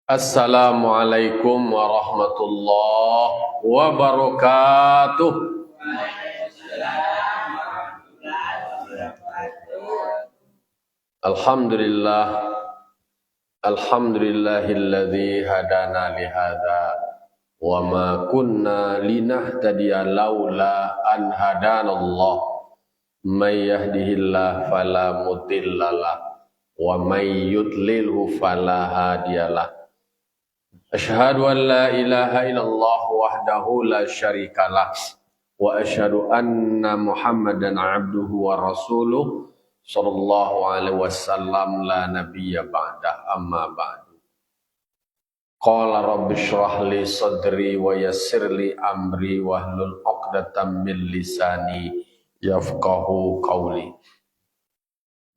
Assalamualaikum warahmatullahi wabarakatuh. Alhamdulillah, alhamdulillahilladzi hadana lihada wa ma kunna linahtadiya laula an hadanallah. May yahdihillahu fala mudhillalah wa may yudlilhu fala hadiyalah. Asyhadu an la ilaha illallah wahdahu la syarikalah wa asyhadu anna Muhammadan abduhu wa rasuluh sallallahu alaihi wasallam la nabiyya ba'dah amma ba'du. Qala rabbi shrah li sadri wa yassir li amri wahlul 'uqdatam min lisani yafqahu qawli.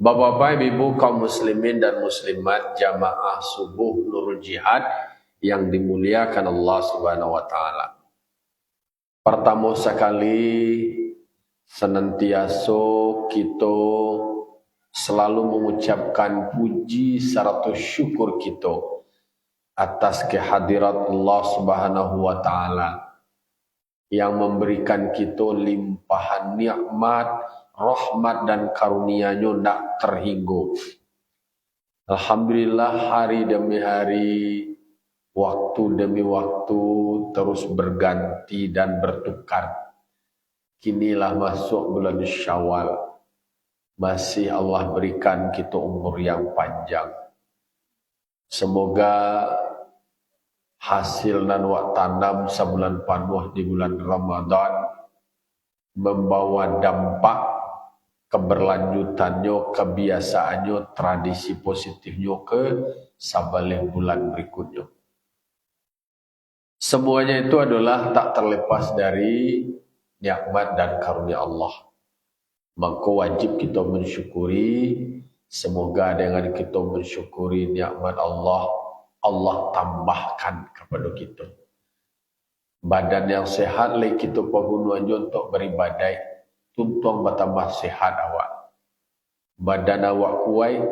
Bapak-bapak, ibu kaum muslimin dan muslimat jamaah subuh Nurul Jihad yang dimuliakan Allah Subhanahu wa taala. Pertama sekali senantiasa kita selalu mengucapkan puji serta syukur kita atas kehadirat Allah Subhanahu wa taala yang memberikan kita limpahan nikmat, rahmat dan karunia-Nya tak terhingga. Alhamdulillah, hari demi hari, waktu demi waktu terus berganti dan bertukar. Kinilah masuk bulan Syawal. Masih Allah berikan kita umur yang panjang. Semoga hasil dan wak tanam sebulan penuh di bulan Ramadan membawa dampak keberlanjutannya, kebiasaannya, tradisi positifnya ke sabalih bulan berikutnya. Semuanya itu adalah tak terlepas dari nikmat dan karunia Allah. Maka wajib kita mensyukuri. Semoga dengan kita mensyukuri nikmat Allah, Allah tambahkan kepada kita badan yang sehat, lagi kita penggunaannya untuk beribadah, tuntung bertambah sehat awak. Badan awak kuat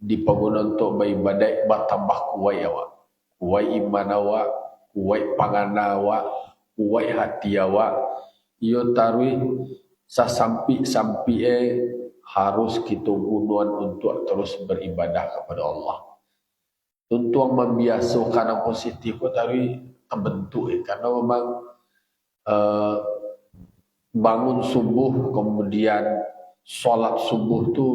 dipagunakan untuk beribadah, bertambah kuat awak. Kuat iman awak, kuat pangan awak, kuat hati awak. Ia taruh sasampi-sampi harus kita gunakan untuk terus beribadah kepada Allah. Untuk membiasakan yang positif pun taruh terbentuk karena memang bangun subuh kemudian solat subuh tu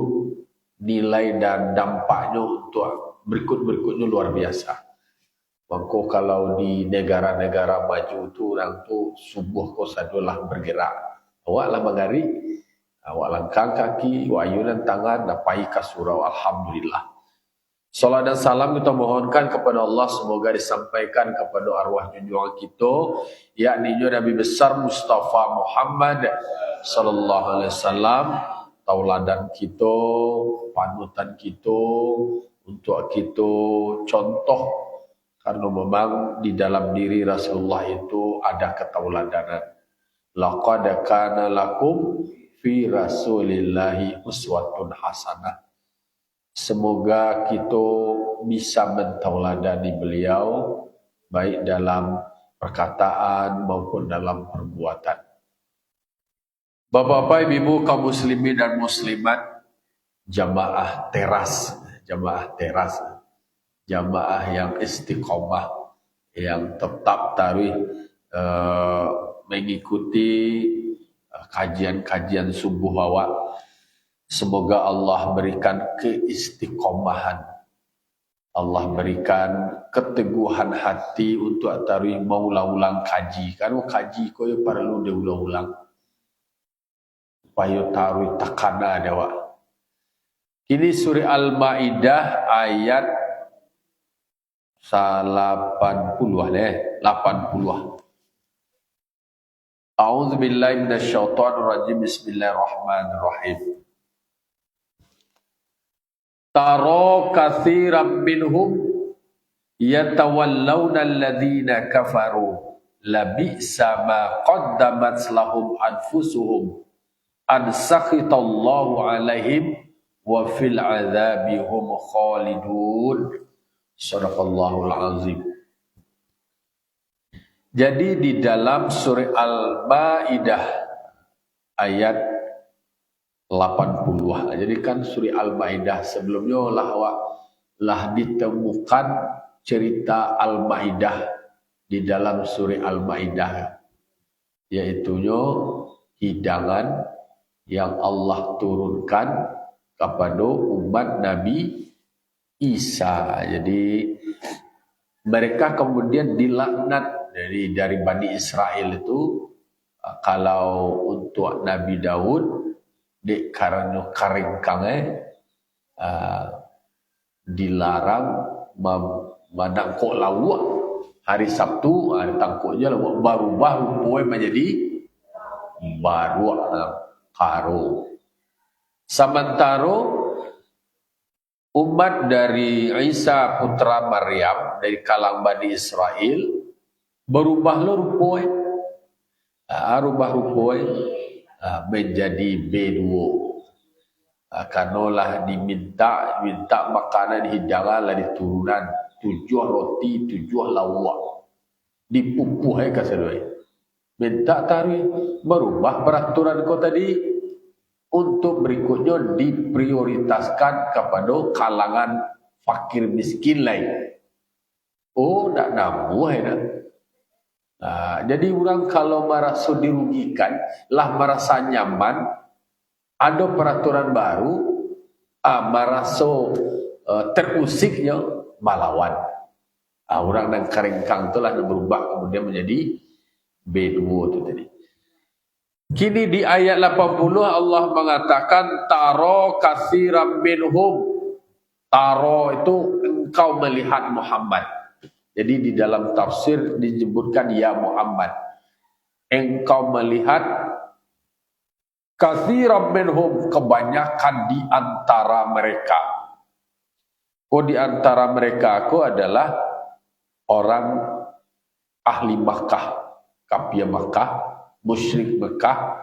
nilai dan dampaknya untuk berikut-berikutnya luar biasa. Maka kalau di negara-negara maju tu orang tu subuh ko sadulah bergerak. Awaklah mengari, awak langkah kaki, ayunan tangan, napai ka surau. Alhamdulillah. Salat dan salam kita mohonkan kepada Allah, semoga disampaikan kepada arwah junjungan kita, yakni Nabi besar Mustafa Muhammad sallallahu alaihi wasallam, tauladan kita, panutan kita, untuk kita contoh, karena memang di dalam diri Rasulullah itu ada ketauladanan. Laqad kana lakum fi Rasulillahi uswatun hasanah. Semoga kita bisa mentauladani beliau baik dalam perkataan maupun dalam perbuatan. Bapak-bapak, ibu kaum muslimin dan muslimat jamaah teras, jamaah yang istiqomah, yang tetap taruh mengikuti kajian-kajian subuh awak. Semoga Allah berikan keistiqomahan, Allah berikan keteguhan hati untuk taruh mengulang-ulang kaji. Karena kaji kau perlu diulang-ulang supaya taruh takana dewa. Ini surah Al-Maidah ayat 80. A'udzubillahi minasyaitonirrajim. Bismillahirrahmanirrahim. Tara katsiran minhum yatawallawna alladhina kafaru labi'sa ma qaddamat lahum anfusuhum an sakhitallahu alaihim wa fil adzabi hum khalidun. Shadaqallahul azim. Jadi di dalam surah Al-Maidah ayat 80. Jadi kan surah Al-Maidah sebelumnya lah ditemukan cerita Al-Maidah di dalam surah Al-Maidah, yaitunya hidangan yang Allah turunkan kepada umat Nabi Isa. Jadi mereka kemudian dilaknat dari Bani Israel itu. Kalau untuk Nabi Daud dek karena karingkang dilarang menangkuk lawak hari Sabtu, tangkuknya lawak baru menjadi baru karo. Sementara umat dari Isa putra Maryam dari kalangan Bani Israel berubahlah rupanya menjadi bedua. Kanolah diminta makanan hidangan lah diturunan 7 roti 7 lawak dipupuh kasadoi. Minta taruh merubah peraturan kau tadi untuk berikutnya diprioritaskan kepada kalangan fakir miskin lain. Oh, tak nabuh jadi orang kalau merasa dirugikan, lah merasa nyaman, ada peraturan baru, merasa terusiknya malawan. Orang yang keringkang itulah yang berubah kemudian menjadi bedua itu tadi. Kini di ayat 80 Allah mengatakan taro katsiran minhum. Taro itu engkau melihat Muhammad. Jadi di dalam tafsir disebutkan ya Muhammad, engkau melihat katsiran minhum, kebanyakan di antara mereka. Di antara mereka adalah orang ahli Makkah, kafir Makkah, musyrik Makkah.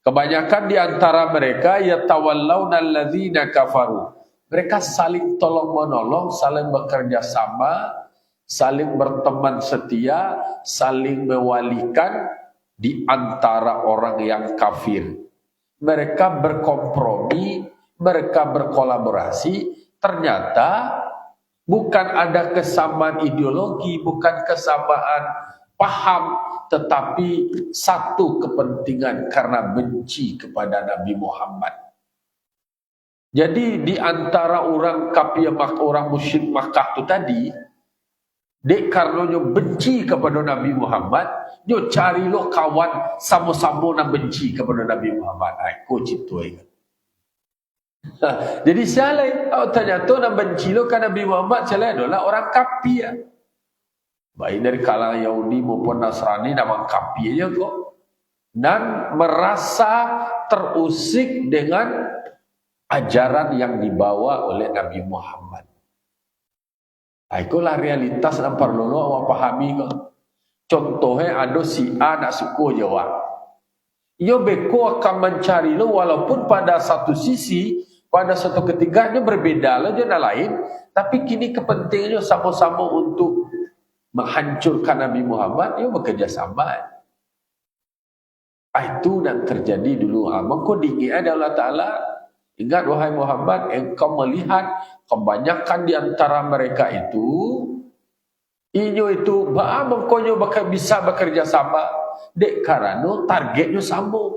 Kebanyakan di antara mereka yatawallawna alladzina kafaru. Mereka saling tolong menolong, saling bekerja sama, saling berteman setia, saling mewalikan di antara orang yang kafir. Mereka berkompromi, mereka berkolaborasi. Ternyata bukan ada kesamaan ideologi, bukan kesamaan paham, tetapi satu kepentingan karena benci kepada Nabi Muhammad. Jadi di antara orang kafir Makkah, orang musyrik Makkah itu tadi, dek karenanya benci kepada Nabi Muhammad, dia cari lo kawan sama-sama nak benci kepada Nabi Muhammad. Aku ciptuai. Jadi siapa ternyata nak benci lo kan Nabi Muhammad, siapa adalah orang kafir. Baik dari kalangan Yahudi maupun Nasrani nama kafirnya kok. Dan merasa terusik dengan ajaran yang dibawa oleh Nabi Muhammad. Itulah realitas yang perlu awak pahami kok. Contohnya ada si A nak suku Jawa. Ia beko akan mencari lo walaupun pada satu sisi, pada satu ketiganya berbeda lo dia lain, tapi kini kepentingannya sama-sama untuk menghancurkan Nabi Muhammad, ia bekerja sama. Itu yang terjadi dulu. Maka diingat Allah Ta'ala, ingat wahai Muhammad, engkau melihat kebanyakan di antara mereka itu, inyo itu, mengkonyo bisa bekerja sama, dek karena targetnya sama.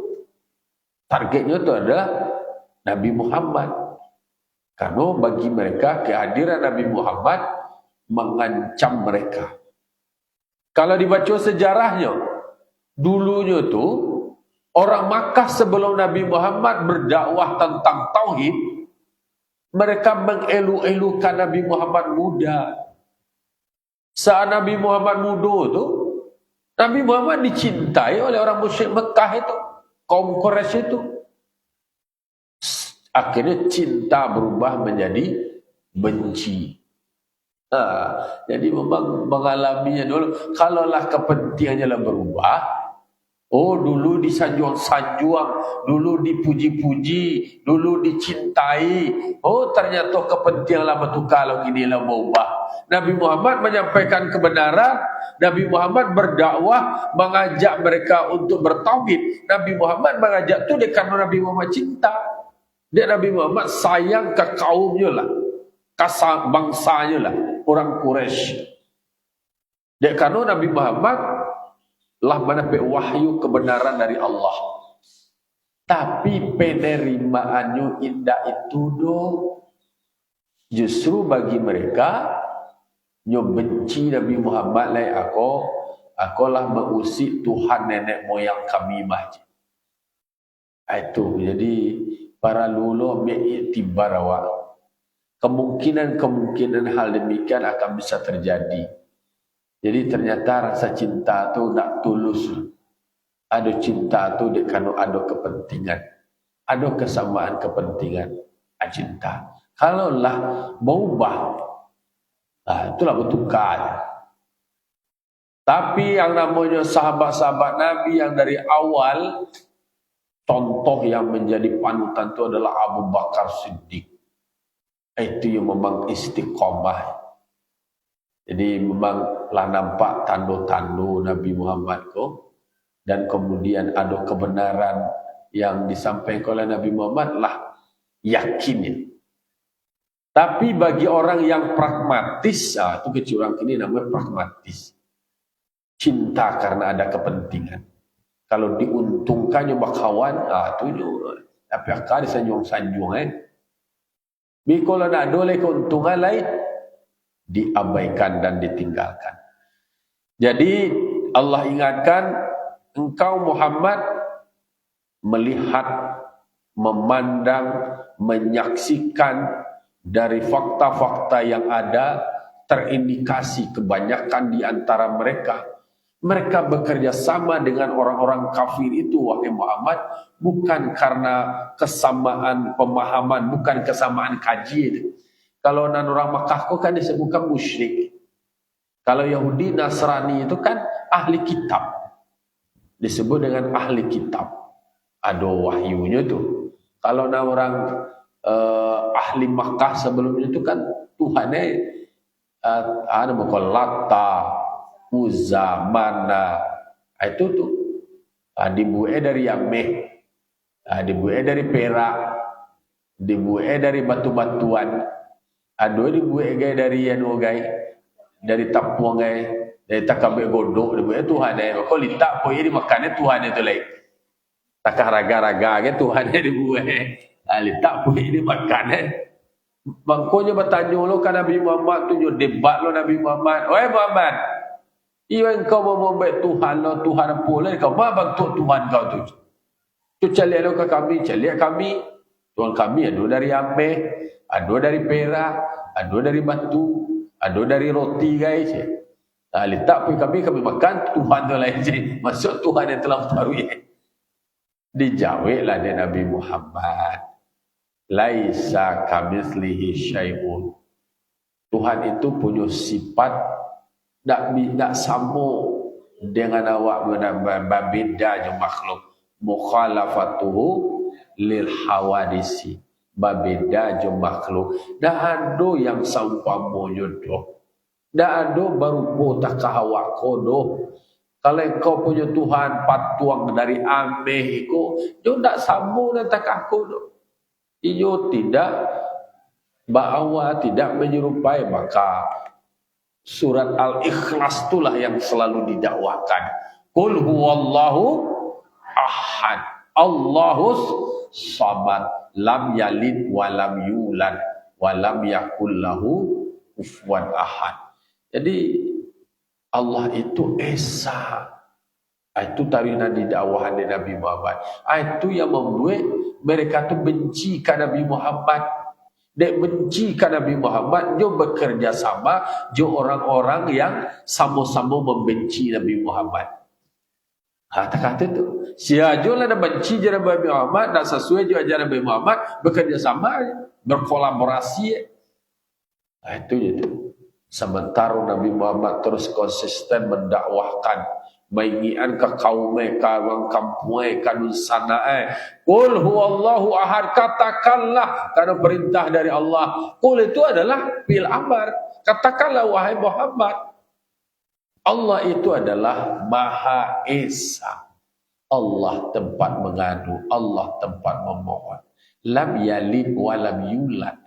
Targetnya itu adalah Nabi Muhammad. Karena bagi mereka kehadiran Nabi Muhammad mengancam mereka. Kalau dibaca sejarahnya, dulunya tu orang Makkah sebelum Nabi Muhammad berdakwah tentang tauhid, mereka mengelu-elukan Nabi Muhammad muda. Saat Nabi Muhammad muda tu, Nabi Muhammad dicintai oleh orang musyrik Mekah itu, kaum Quraisy itu. Akhirnya cinta berubah menjadi benci. Jadi memang mengalaminya dulu. Kalaulah kepentingannya lah berubah, Oh, dulu disanjung-sanjung, dulu dipuji-puji, dulu dicintai. Oh, ternyata kepentinganlah betul kalau inilah berubah. Nabi Muhammad menyampaikan kebenaran, Nabi Muhammad berdakwah, mengajak mereka untuk bertauhid. Nabi Muhammad mengajak itu dia karena Nabi Muhammad cinta. Dia Nabi Muhammad sayang ke kaumnya lah, ke bangsanya lah, orang Quraisy. Dia karena Nabi Muhammad lah mendapat wahyu kebenaran dari Allah. Tapi penerimaannya indah itu justru bagi mereka yang benci Nabi Muhammad lai aku lah mengusik Tuhan nenek moyang kami bahagia. Itu jadi para lulu ambil iktibar awak. Kemungkinan hal demikian akan bisa terjadi. Jadi ternyata rasa cinta tu tak tulus. Ada cinta tu dia kerana ada kepentingan. Ada kesamaan kepentingan. Cinta. Kalaulah berubah, itulah bertukar. Tapi yang namanya sahabat-sahabat Nabi yang dari awal, contoh yang menjadi panutan itu adalah Abu Bakar Siddiq. Itu yang memang istiqomah. Jadi memang lah nampak tanda-tanda Nabi Muhammad ko, dan kemudian ada kebenaran yang disampaikan oleh Nabi Muhammad lah yakinnya. Tapi bagi orang yang pragmatis, itu kecil orang ini namanya pragmatis. Cinta karena ada kepentingan. Kalau diuntungkan nyoba kawan, itu tapi akal disanjung-sanjung Kalau nak ada keuntungan lain, diabaikan dan ditinggalkan. Jadi Allah ingatkan engkau Muhammad melihat, memandang, menyaksikan dari fakta-fakta yang ada terindikasi kebanyakan di antara mereka bekerja sama dengan orang-orang kafir itu wahai Muhammad bukan karena kesamaan pemahaman, bukan kesamaan kaji itu. Kalau orang Makkah kan disebutkan musyrik. Kalau Yahudi Nasrani itu kan ahli kitab. Disebut dengan ahli kitab. Ada wahyunya tu. Kalau orang ahli Makkah sebelumnya itu kan Tuhannya ada Lata, Uzza, Mana. Itu tu. Dibuat dari Yameh. Dibuat dari perak. Dibuat dari batu-batuan. Ada dibuat dari dari tapuang dari takabek godok dibuat Tuhan kau litak pun ini makannya Tuhan itu lain takah raga-raga Tuhan dibuat litak pun ini makannya bangkonya bertanya lo kan Nabi Muhammad tu debat lo Nabi Muhammad oi Muhammad iya kau mau membuat Tuhan lo Tuhan pula kau mau bantu Tuhan kau tu cari lo ke kami cari kami Tuhan kami ada dari Ameh, ada dari perak, ada dari batu, ada dari roti guys. Letak pun kami makan Tuhan tu lain je. Maksud Tuhan yang telah taruh ya. Dijawablah dari Nabi Muhammad. Laisa kamitslihi syai'un. Tuhan itu punya sifat tak sama dengan awak berbeda je makhluk. Mukhalafatuhu lil hawadisi babeda je makhluk dah ada yang saumpamanya doh dah ada baru tak awak kodoh kalau kau punya Tuhan patuang dari Ameh iko jo ndak sama dengan tak aku doh iyo tidak bahawa tidak menyerupai maka surat Al-Ikhlas itulah yang selalu didakwakan qul huwallahu ahad Allahus samad lam yalid wa lam yulad wa lam yakul lahu kufuwan ahad. Jadi Allah itu esa. Itu tarina di dakwahan Nabi Muhammad. Itu yang membuat mereka tu benci ke Nabi Muhammad. Dek benci ke Nabi Muhammad, dia bekerja sama dia orang-orang yang sama-sama membenci Nabi Muhammad. Kata-kata tu siajolah dah benci je Nabi Muhammad dan sesuai je ajaran Nabi Muhammad bekerja sama berkolaborasi itu je tu. Sementara Nabi Muhammad terus konsisten mendakwahkan maingian ke kaum mereka orang kampung kanun sana qul huwallahu ahad, katakanlah karena perintah dari Allah. Qul itu adalah fil amr, katakanlah wahai Muhammad, Allah itu adalah Maha Esa. Allah tempat mengadu, Allah tempat memohon. Lam yalid wa lam yulad.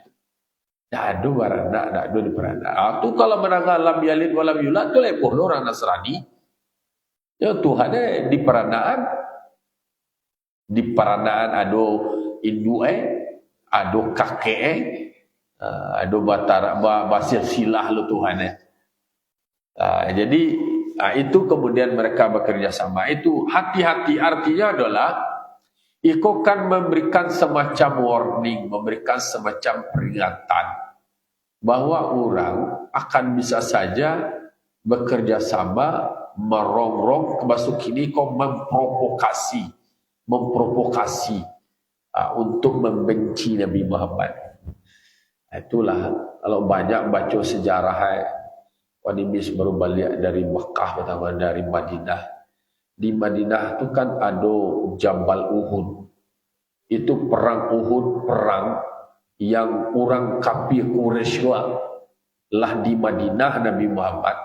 Tak ada beranak, tak ada beranak. Tu kalau menanggal lam yalid wa lam yulad tu lepoh orang Nasrani. Ya Tuhan di peranaan ada induk ada kakek ada batara basir silah lu Tuhan jadi itu kemudian mereka bekerja sama. Itu hati-hati artinya adalah Iko kan memberikan semacam warning, memberikan semacam peringatan bahwa orang akan bisa saja bekerja sama merongrong masuk ini kok memprovokasi untuk membenci Nabi Muhammad. Itulah kalau banyak baca sejarah Wanimis baru balik dari Mekah pertama dari Madinah. Di Madinah itu kan ada Jabal Uhud. Itu perang Uhud, perang yang orang kafir Quraisy lah di Madinah Nabi Muhammad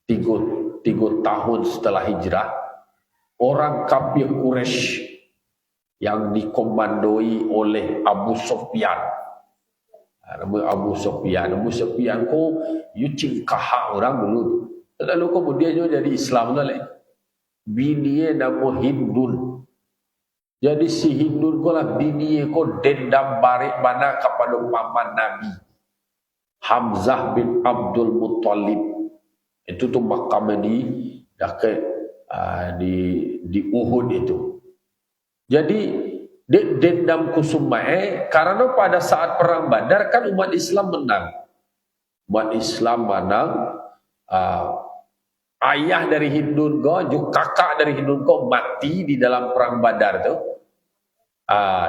3 tahun setelah hijrah. Orang kafir Quraisy yang dikomandoi oleh Abu Sufyan. Abu Sufyan ko yucing kahak orang dulu. Lalu kemudian dia jadi Islam lah. Biniye nama Hindun. Jadi si Hindun ko lah biniye ko dendam barik mana kepada paman Nabi Hamzah bin Abdul Muttalib. Itu tuh makamnya di Uhud itu. Jadi dendam kusumae karena pada saat perang Badar kan umat Islam menang. Umat Islam menang. Ayah dari Hindun ko, juga kakak dari Hindun ko mati di dalam perang Badar tu.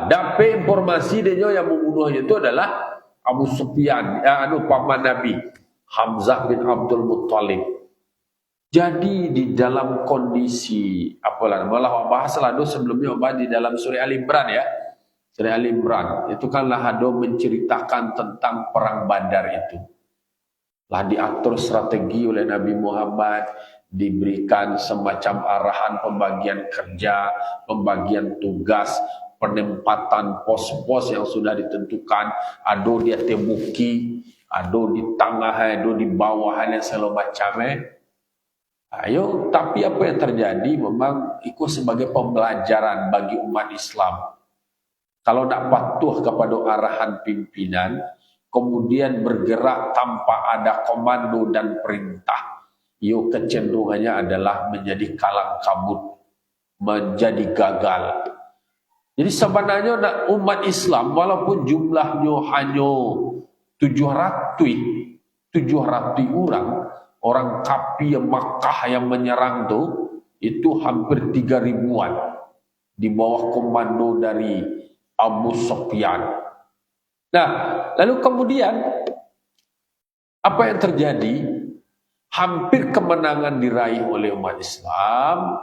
Dapat informasi dia yang membunuhnya itu adalah Abu Sufyan, paman Nabi Hamzah bin Abdul Muttalib. Jadi di dalam kondisi apalah malah bahas lalu sebelumnya bahas di dalam surah Al Imran ya. Surah Al Imran itu kanlah ada menceritakan tentang perang Badar itu. Lah diatur strategi oleh Nabi Muhammad, diberikan semacam arahan pembagian kerja, pembagian tugas, penempatan pos-pos yang sudah ditentukan, ada dia tebuki, ada di tengah, ada di bawah dan segala macamnya. Ayo, tapi apa yang terjadi memang ikut sebagai pembelajaran bagi umat Islam. Kalau nak patuh kepada arahan pimpinan, kemudian bergerak tanpa ada komando dan perintah, yo kecenderungannya adalah menjadi kalang kabut, menjadi gagal. Jadi sebenarnya nak umat Islam walaupun jumlahnya hanya 700 orang kafir Makkah yang menyerang itu hampir 3.000-an di bawah komando dari Abu Sufyan. Nah, lalu kemudian apa yang terjadi? Hampir kemenangan diraih oleh umat Islam,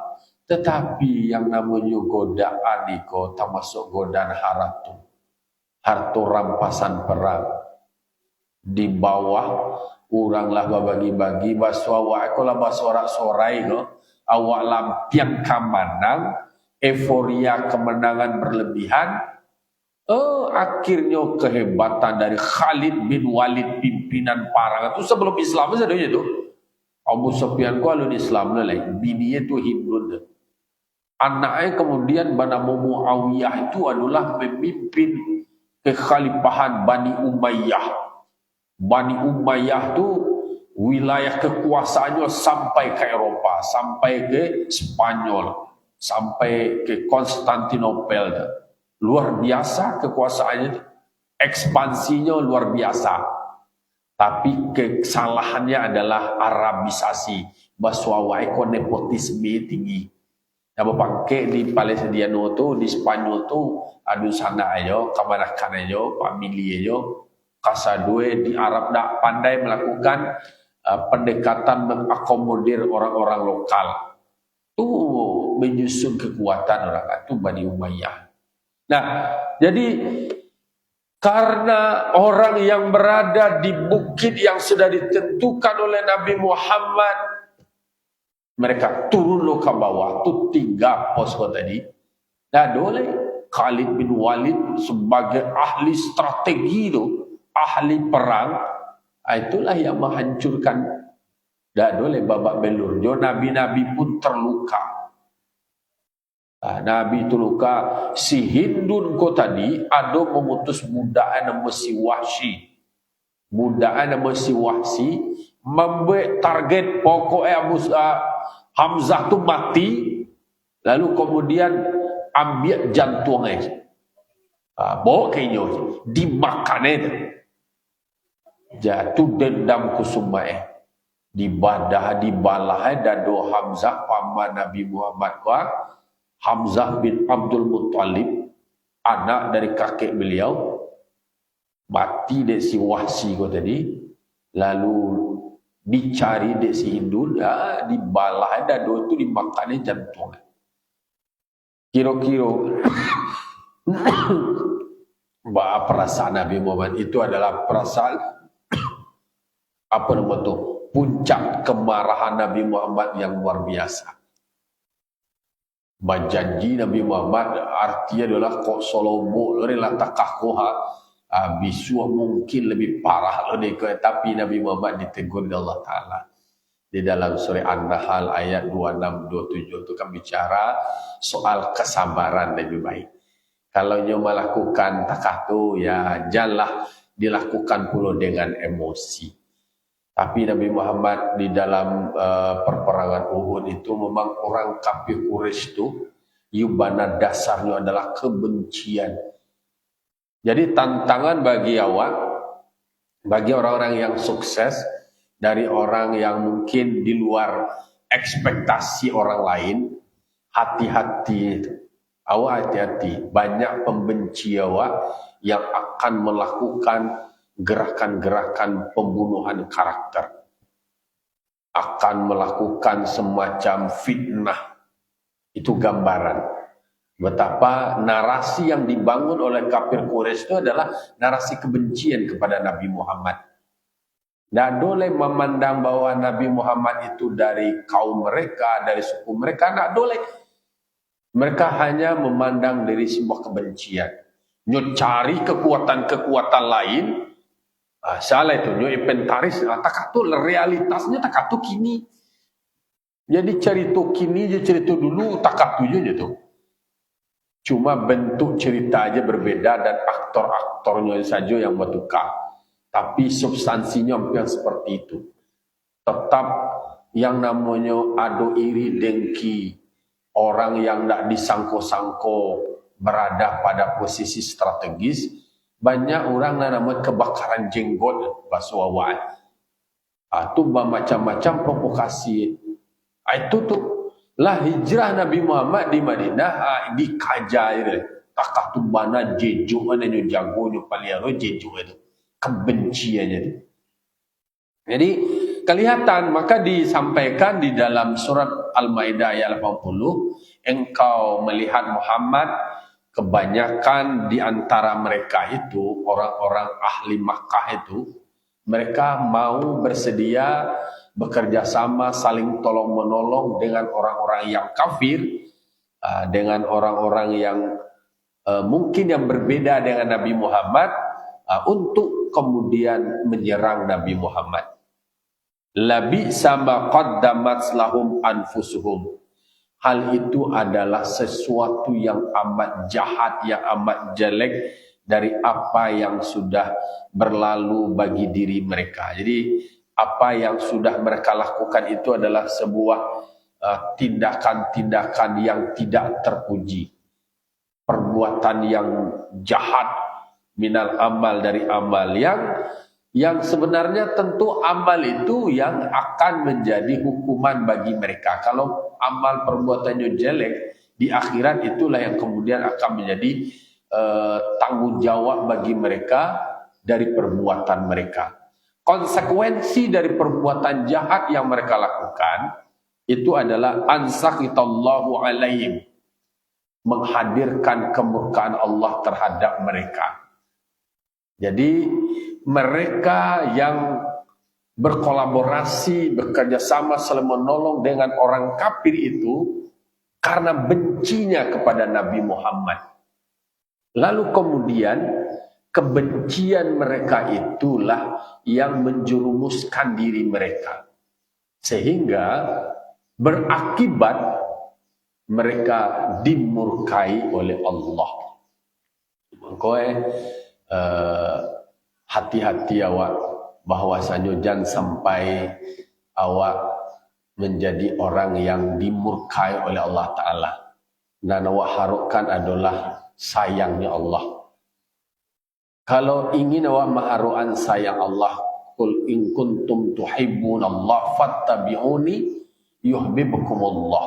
tetapi yang namanya godaan itu termasuk godaan harta rampasan perang. Di bawah uranglah bagi-bagi baswa akolah basorak-sorai awak lampiang kamanang, euforia kemenangan berlebihan. Akhirnya kehebatan dari Khalid bin Walid pimpinan perang itu sebelum Islam saja itu. Abu Sufyan ku alun Islam lain, bininya itu Hindun. Anaknya kemudian bernama Muawiyah itu adalah pemimpin kekhalifahan Bani Umayyah. Bani Umayyah itu wilayah kekuasaannya sampai ke Eropa, sampai ke Spanyol, sampai ke Konstantinopel. Luar biasa kekuasaannya, ekspansinya luar biasa. Tapi kesalahannya adalah Arabisasi, bahwa nepotisme tinggi. Yang berpangke di Palestina itu, di Spanyol itu, adu sana ayo, kamanakan ayo, famili ayo. Kasadue di Arab dah pandai melakukan pendekatan mengakomodir orang-orang lokal. tu menyusun kekuatan orang itu Bani Umayyah. Nah, jadi karena orang yang berada di bukit yang sudah ditentukan oleh Nabi Muhammad, mereka turun lo ke bawah tu 3 posko tadi. Nah, boleh Khalid bin Walid sebagai ahli strategi tu, ahli perang, itulah yang menghancurkan. Dah boleh babak belur. Jo nabi-nabi pun terluka. Nabi itu luka. Si Hindun ko tadi ada memutus budak nama si Wahsy. Budak nama si Wahsy membuat target pokoknya Hamzah tu mati, lalu kemudian ambil jantungnya. Bawa kayaknya dimakan itu. Jatuh dendam kusumai. Dibadah dibalah dado Hamzah paman Nabi Muhammad kuat. Hamzah bin Abdul Muttalib, anak dari kakek beliau, mati dek si Wahsy ko tadi, lalu dicari dek si Hindun, dibalah dado itu dimakannya jantung. Kira-kira perasaan Nabi Muhammad itu adalah perasaan apa nama tu? Puncak kemarahan Nabi Muhammad yang luar biasa. Berjanji Nabi Muhammad artinya adalah kok solomo rela takakoha bisu mungkin lebih parah lo tapi Nabi Muhammad ditegur oleh Allah Taala di dalam surah An-Nahl ayat 26-27 itu kan bicara soal kesabaran lebih baik. Kalau nyo melakukan takatu ya janganlah dilakukan pula dengan emosi. Tapi Nabi Muhammad di dalam perperangan Uhud itu memang orang kafir Quraisy itu yubana dasarnya adalah kebencian. Jadi tantangan bagi awak, bagi orang-orang yang sukses, dari orang yang mungkin di luar ekspektasi orang lain, hati-hati. Awak hati-hati, banyak pembenci awak yang akan melakukan gerakan-gerakan pembunuhan karakter, akan melakukan semacam fitnah. Itu gambaran betapa narasi yang dibangun oleh kafir Quraisy itu adalah narasi kebencian kepada Nabi Muhammad. Dan boleh memandang bahwa Nabi Muhammad itu dari kaum mereka, dari suku mereka, tidak boleh. Mereka hanya memandang dari sebuah kebencian. Nyo cari kekuatan-kekuatan lain. Salah itu, nyo inventaris. Takatu realitasnya takatu kini. Jadi cerita kini je cerita dulu takatu je tu. Cuma bentuk cerita aja berbeda dan aktor-aktornya saja yang bertukar. Tapi substansinya hampir seperti itu. Tetap yang namanya ado iri dengki, orang yang tidak disangko-sangko berada pada posisi strategis, banyak orang namanya kebakaran jenggot basuawan. Itu macam-macam provokasi. Itu tuh lah hijrah Nabi Muhammad di Madinah dikajar takah tu mana jejuk mana nyo jago nyo paliaro jejuk itu kebenciannya itu. Jadi kelihatan maka disampaikan di dalam surat Al-Maidah ayat 80, engkau melihat Muhammad kebanyakan di antara mereka itu orang-orang ahli Makkah itu mereka mau bersedia bekerja sama saling tolong menolong dengan orang-orang yang kafir, dengan orang-orang yang mungkin yang berbeda dengan Nabi Muhammad untuk kemudian menyerang Nabi Muhammad. Labi sama qaddamat lahum anfusuhum. Hal itu adalah sesuatu yang amat jahat, yang amat jelek dari apa yang sudah berlalu bagi diri mereka. Jadi apa yang sudah mereka lakukan itu adalah sebuah tindakan-tindakan yang tidak terpuji. Perbuatan yang jahat minal amal dari amal yang sebenarnya tentu amal itu yang akan menjadi hukuman bagi mereka. Kalau amal perbuatannya jelek, di akhirat itulah yang kemudian akan menjadi tanggung jawab bagi mereka dari perbuatan mereka. Konsekuensi dari perbuatan jahat yang mereka lakukan itu adalah ansaqitallahu alaihim, menghadirkan kemurkaan Allah terhadap mereka. Jadi mereka yang berkolaborasi, bekerja sama, saling menolong dengan orang kafir itu karena bencinya kepada Nabi Muhammad. Lalu kemudian kebencian mereka itulah yang menjerumuskan diri mereka, sehingga berakibat mereka dimurkai oleh Allah. Hati-hati awak, bahwasanya jangan sampai awak menjadi orang yang dimurkai oleh Allah Ta'ala. Dan awak harapkan adalah sayangnya Allah. Kalau ingin awak mengharapkan sayang Allah, qul in kuntum tuhibbunallah fattabi'uni yuhibbukumullah.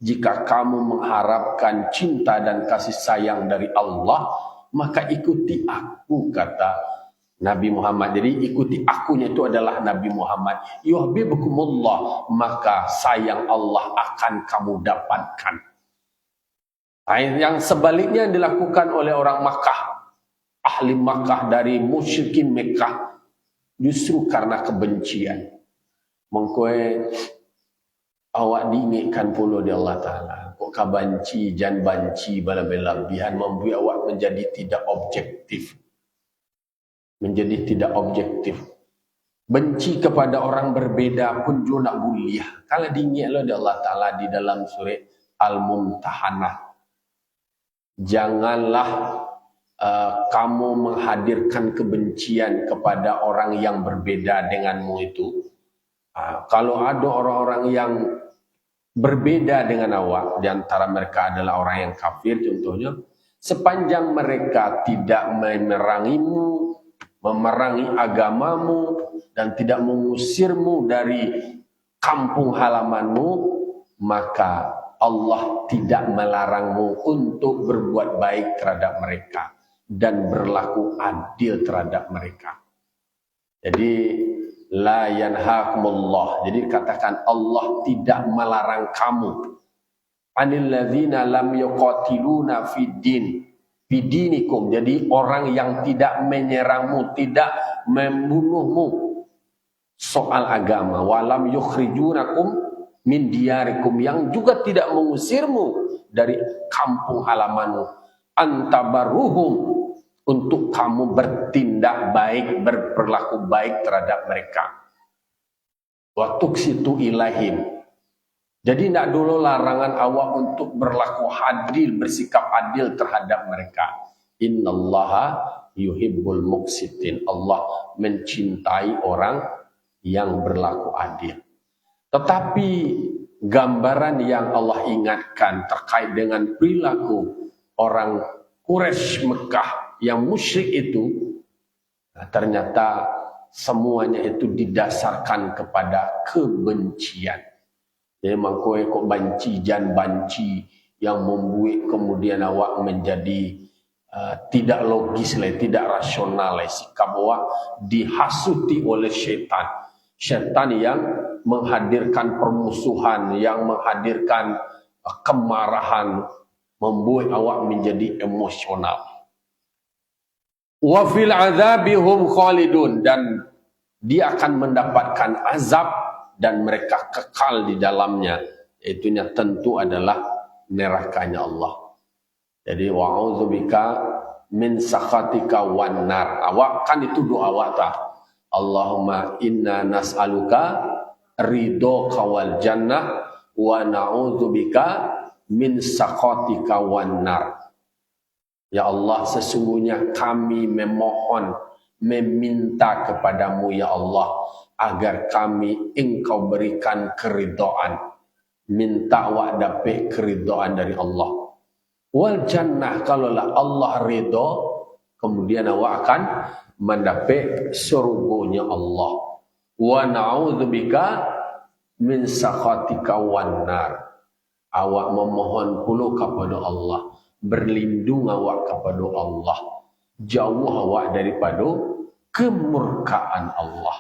Jika kamu mengharapkan cinta dan kasih sayang dari Allah, maka ikuti aku, kata Nabi Muhammad. Jadi ikuti akunya itu adalah Nabi Muhammad. Yuhibbukumullah, maka sayang Allah akan kamu dapatkan. Yang sebaliknya yang dilakukan oleh orang Makkah, ahli Makkah dari musyrikin Mekah, justru karena kebencian. Mengkoe awak diingatkan pula di Allah Ta'ala. Kok kabanci, jan banci, bala-balabihan membuat awak menjadi tidak objektif. Menjadi tidak objektif. Benci kepada orang berbeda pun juga nak buliah. Kalau diingatlah di Allah Ta'ala di dalam surah Al-Mumtahanah. Janganlah kamu menghadirkan kebencian kepada orang yang berbeda denganmu itu. Kalau ada orang-orang yang berbeda dengan awak, di antara mereka adalah orang yang kafir contohnya, sepanjang mereka tidak memerangimu, memerangi agamamu, dan tidak mengusirmu dari kampung halamanmu, maka Allah tidak melarangmu untuk berbuat baik terhadap mereka dan berlaku adil terhadap mereka. Jadi la yanhaakumullah. Jadi katakan Allah tidak melarang kamu. Anil ladzina lam yuqatiluna fid din, bidinikum. Jadi orang yang tidak menyerangmu, tidak membunuhmu soal agama, walam yukhrijunakum min diyarikum, yang juga tidak mengusirmu dari kampung halamanmu, antabaruhum, untuk kamu bertindak baik, berperilaku baik terhadap mereka. Wa tuqsitu ilaihim. Jadi tidak dulu larangan awak untuk berlaku adil, bersikap adil terhadap mereka. Innallaha yuhibbul muqsitin. Allah mencintai orang yang berlaku adil. Tetapi gambaran yang Allah ingatkan terkait dengan perilaku orang Quraisy Mekah yang musyrik itu, ternyata semuanya itu didasarkan kepada kebencian. Jadi mangkoi kok banci jan banci yang membuat kemudian awak menjadi tidak logis, tidak rasional, sikap awak dihasuti oleh syaitan. Syaitan yang menghadirkan permusuhan, yang menghadirkan kemarahan, membuat awak menjadi emosional. Wa fil adzabihum khalidun, dan dia akan mendapatkan azab dan mereka kekal di dalamnya. Itunya tentu adalah nerakanya Allah. Jadi wa'udzubika min sakhatika wan nar. Awak kan itu doa awak tak? Allahumma inna nas'aluka ridhoka wal jannah wa na'udzubika min sakhatika wan nar. Ya Allah, sesungguhnya kami memohon, meminta kepadamu ya Allah, agar kami engkau berikan keridhaan. Minta awak dapat keridhaan dari Allah. Wal jannah, kalaulah Allah ridho, kemudian awak akan mendapat surganya Allah. Wa na'udzubika min sakhatika wan nar. Awak memohon pula kepada Allah, berlindung awak kepada Allah, jauh awak daripada kemurkaan Allah.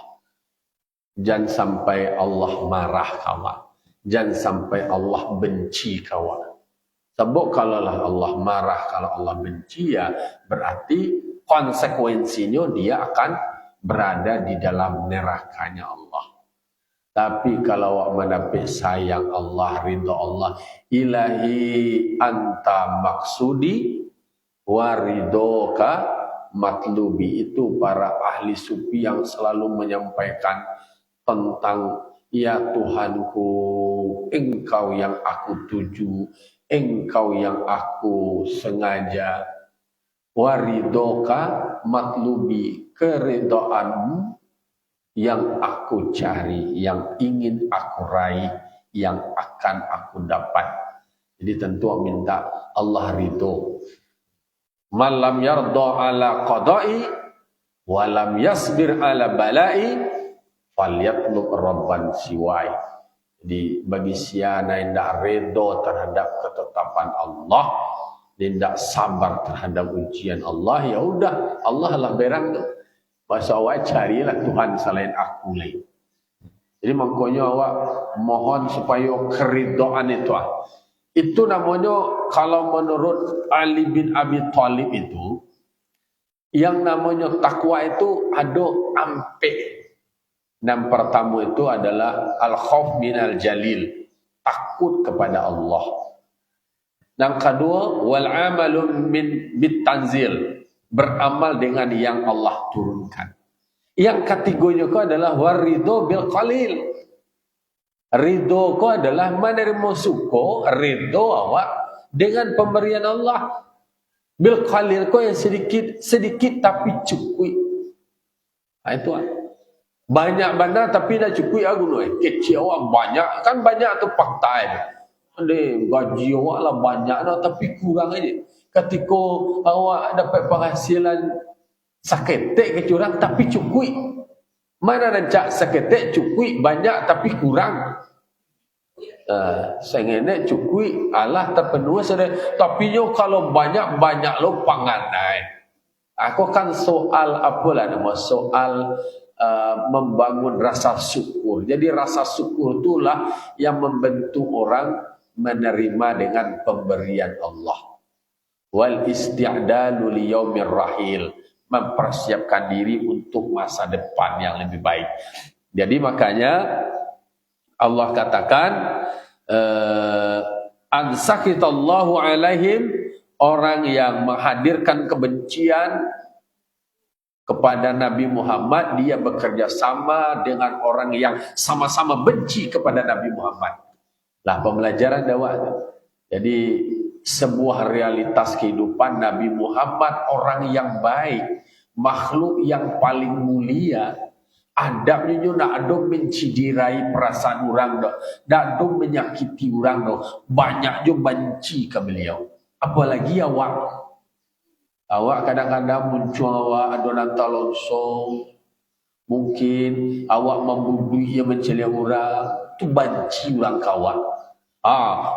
Jangan sampai Allah marah awak. Jangan sampai Allah benci kawan. Sebab kalau Allah marah, kalau Allah benci, ya berarti konsekuensinya dia akan berada di dalam nerakanya Allah. Tapi kalau awak mendapat sayang Allah, ridha Allah, ilahi anta maksudi wa ridhoka matlubi, itu para ahli sufi yang selalu menyampaikan tentang ya Tuhanku, engkau yang aku tuju, engkau yang aku sengaja, waridoka matlubi, keridhaanmu yang aku cari, yang ingin aku raih, yang akan aku dapat. Jadi tentu minta Allah ridho. Man lam yarda ala qada'i wa lam yasbir ala bala'i falyatlub rabban siwai. Jadi bagi siapa yang tidak redha terhadap ketetapan Allah, tidak sabar terhadap ujian Allah, ya udah Allah lah berang tu. Masa awak carilah Tuhan selain aku lain. Jadi makanya awak mohon supaya keridhaan itu. Itu namanya kalau menurut Ali bin Abi Thalib itu, yang namanya takwa itu ada ampe. Yang pertama itu adalah al-khauf minal jalil, takut kepada Allah. Yang kedua, wal amalu min bitanzil, beramal dengan yang Allah turunkan. Yang ketiganya itu adalah waridho bil qalil. Ridho itu adalah menerima suko, ridho awak dengan pemberian Allah. Bil qalil itu yang sedikit tapi cukup. Nah, itu banyak benda tapi dah cukup aku noi. Kecil awak banyak, kan banyak tu fakta ini. Ade gaji awak lah banyak dah tapi kurang aja. Ketika awak dapat penghasilan seketek ke curang tapi cukup. Mana nak seketek cukup banyak tapi kurang. Sengenek cukup Allah terpenuhi sedang. Tapi yo kalau banyak lo panganai. Aku kan soal apalah nama soal membangun rasa syukur. Jadi rasa syukur itulah yang membentuk orang menerima dengan pemberian Allah. Wal isti'dalu li yaumir rahil, mempersiapkan diri untuk masa depan yang lebih baik. Jadi makanya Allah katakan ansakitallahu alaihim, orang yang menghadirkan kebencian kepada Nabi Muhammad, dia bekerja sama dengan orang yang sama-sama benci kepada Nabi Muhammad. Lah pembelajaran dakwah. Jadi sebuah realitas kehidupan Nabi Muhammad, orang yang baik, makhluk yang paling mulia. Adabnya nak ada menciderai perasaan orang dah, tak ada menyakiti orang dah. Banyak je benci ke beliau. Apalagi awak. Awak kadang-kadang muncul awak ada nak talonsong. Mungkin awak membudui yang mencela orang, tu benci orang kawan.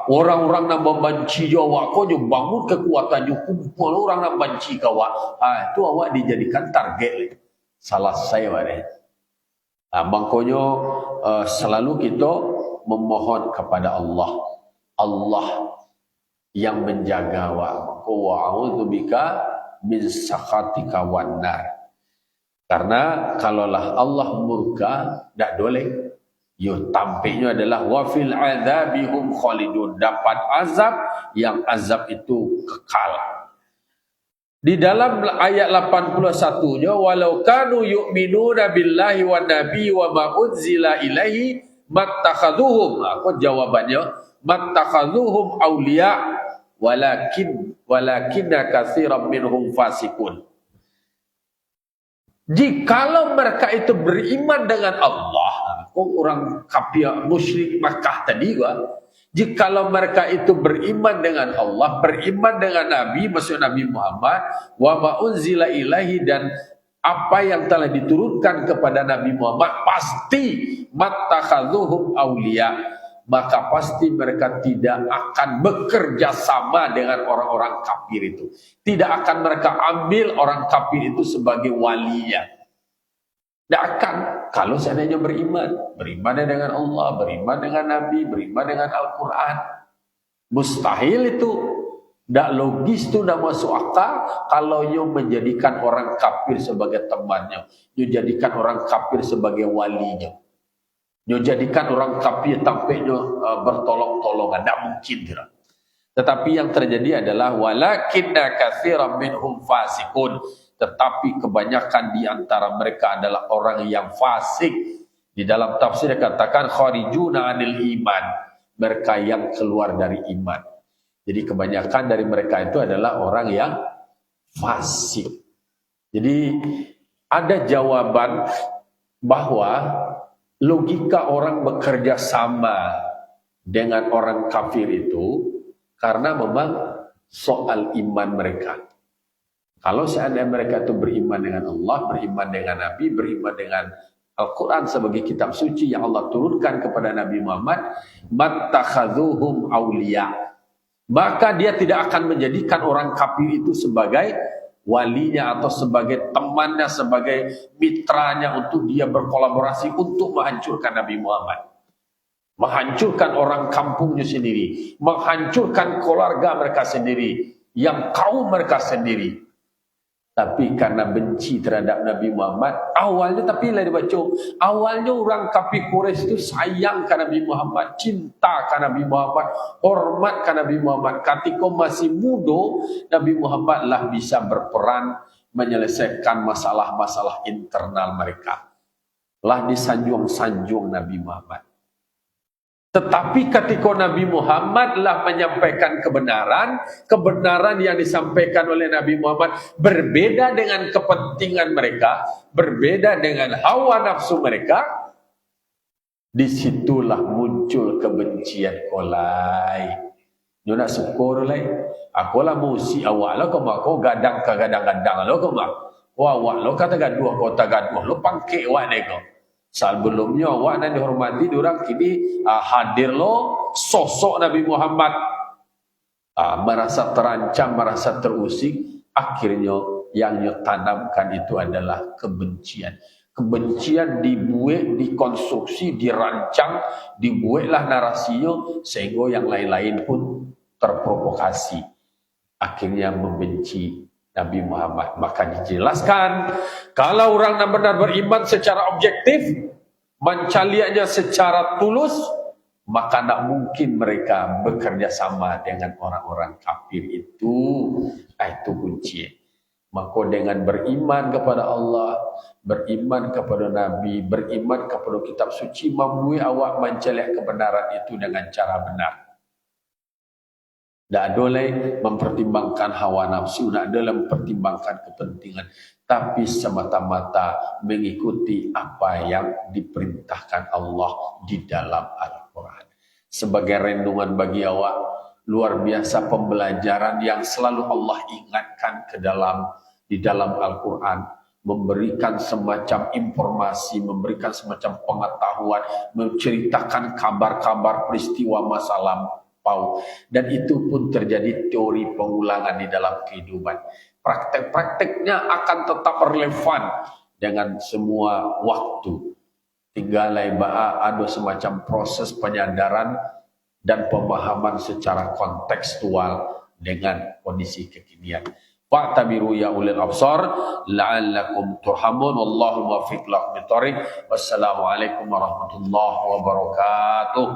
Orang-orang nak membenci awak, kau je bangun kekuatan je kumpul orang nak benci awak. Itu awak dijadikan target. Salah saya weh. Makanya selalu kita memohon kepada Allah. Allah yang menjaga awak. Wa a'udzubika min sakhatika wan nar. Karena kalaulah Allah murka, tak boleh. Tampaknya adalah wa fil adzabihum khalidun, dapat azab yang azab itu kekal. Di dalam ayat 81-nya, walau kanu yu'minuna billahi wan nabi wa ma unzila ilaihi mattakhadhuhum. Apa jawabannya? Mattakhadhuhum awliya walakinna katsiran minhum fasikun. Jikalau mereka itu beriman dengan Allah, orang kafir musyrik Makkah tadi juga, jikalau mereka itu beriman dengan Allah, beriman dengan Nabi, maksud Nabi Muhammad, wa ma unzila ilaihi, dan apa yang telah diturunkan kepada Nabi Muhammad, pasti mattakhadhuhum awliya, maka pasti mereka tidak akan bekerja sama dengan orang-orang kafir itu. Tidak akan mereka ambil orang kafir itu sebagai walinya. Tidak akan. Kalau seandainya beriman dengan Allah, beriman dengan Nabi, beriman dengan Al-Quran. Mustahil itu. Tidak logis itu, tidak masuk akal kalau you menjadikan orang kafir sebagai temannya. You jadikan orang kafir sebagai walinya. You jadikan orang kafir tampaknya bertolong-tolongan. Tidak mungkin. Tidak. Tetapi yang terjadi adalah walakinna katsiran minhum fasikun. Tetapi kebanyakan di antara mereka adalah orang yang fasik. Di dalam tafsir dikatakan kharijuna anil iman. Mereka yang keluar dari iman. Jadi kebanyakan dari mereka itu adalah orang yang fasik. Jadi ada jawaban bahwa logika orang bekerja sama dengan orang kafir itu karena memang soal iman mereka. Kalau seandainya mereka itu beriman dengan Allah, beriman dengan Nabi, beriman dengan Al-Quran sebagai kitab suci yang Allah turunkan kepada Nabi Muhammad, mattakhadhuhum awliya. Maka dia tidak akan menjadikan orang kafir itu sebagai walinya atau sebagai temannya, sebagai mitranya untuk dia berkolaborasi untuk menghancurkan Nabi Muhammad. Menghancurkan orang kampungnya sendiri, menghancurkan keluarga mereka sendiri, yang kaum mereka sendiri. Tapi karena benci terhadap Nabi Muhammad, awalnya tapi lah dibaca, awalnya orang kafir Quraisy itu sayang ke Nabi Muhammad, cinta ke Nabi Muhammad, hormat ke Nabi Muhammad. Ketika masih muda, Nabi Muhammad lah bisa berperan menyelesaikan masalah-masalah internal mereka. Lah disanjung-sanjung Nabi Muhammad. Tetapi ketika Nabi Muhammad lah menyampaikan kebenaran yang disampaikan oleh Nabi Muhammad berbeda dengan kepentingan mereka, berbeda dengan hawa nafsu mereka, disitulah muncul kebencian kolai. Dia nak syukur lai. Aku lah musi awak lah kau gadang ke gadang-gadang lo kau awak lo kata gaduh kau tak gaduh lo pangke awak nego. Sebelumnya awak dan dihormati diorang kini hadir lo sosok Nabi Muhammad merasa terancam, merasa terusik. Akhirnya yang ditanamkan itu adalah kebencian. Kebencian dibuat, dikonstruksi, dirancang, dibuatlah narasinya sehingga yang lain-lain pun terprovokasi. Akhirnya membenci Nabi Muhammad. Maka dijelaskan, kalau orang benar beriman secara objektif, mencaliannya secara tulus, maka tidak mungkin mereka bekerja sama dengan orang-orang kafir itu. Itu kunci. Maka dengan beriman kepada Allah, beriman kepada Nabi, beriman kepada kitab suci, membuat awak mencaliak kebenaran itu dengan cara benar. Tak boleh mempertimbangkan hawa nafsu, tak boleh mempertimbangkan kepentingan, tapi semata-mata mengikuti apa yang diperintahkan Allah di dalam Al-Quran. Sebagai renungan bagi awak, luar biasa pembelajaran yang selalu Allah ingatkan di dalam Al-Quran, memberikan semacam informasi, memberikan semacam pengetahuan, menceritakan kabar-kabar peristiwa masa lampau. Dan itu pun terjadi teori pengulangan di dalam kehidupan. Praktek-prakteknya akan tetap relevan dengan semua waktu. Tinggal ada semacam proses penyadaran dan pemahaman secara kontekstual dengan kondisi kekinian. Fa'tabiru ya ulil absar la'allakum turhamun. Wallahu muwaffiq ila aqwamit thoriq. Wassalamualaikum warahmatullahi wabarakatuh.